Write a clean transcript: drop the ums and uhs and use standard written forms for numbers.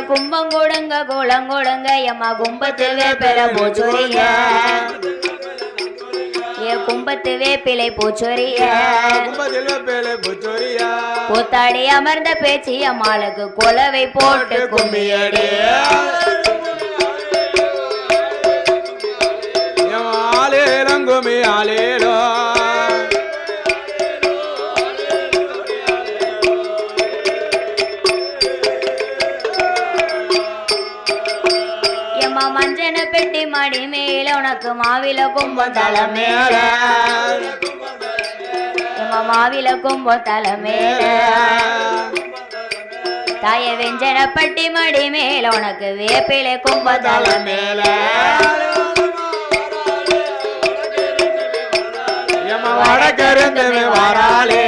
கும்பம் கொடுங்க கோலம் கொடுங்க எம்மா கும்பத்து வேப்பில பூச்சொரிய கும்பத்து வேப்பிலை பூச்சொரிய கூத்தாடி அமர்ந்த பேச்சு அம்மாளுக்கு கொலவை போட்டு கும்பியடி கும்மி ஆலேலோ மஞ்சன பெட்டி மடி மேல உனக்கு மாவில கும்பம் தலை மேல மாவில கும்பம் தலை மேல தாய வெஞ்சன பட்டி மடி மேல உனக்கு வேப்பிலை கும்பம் தலை மேல வடக்கருந்து வாராளே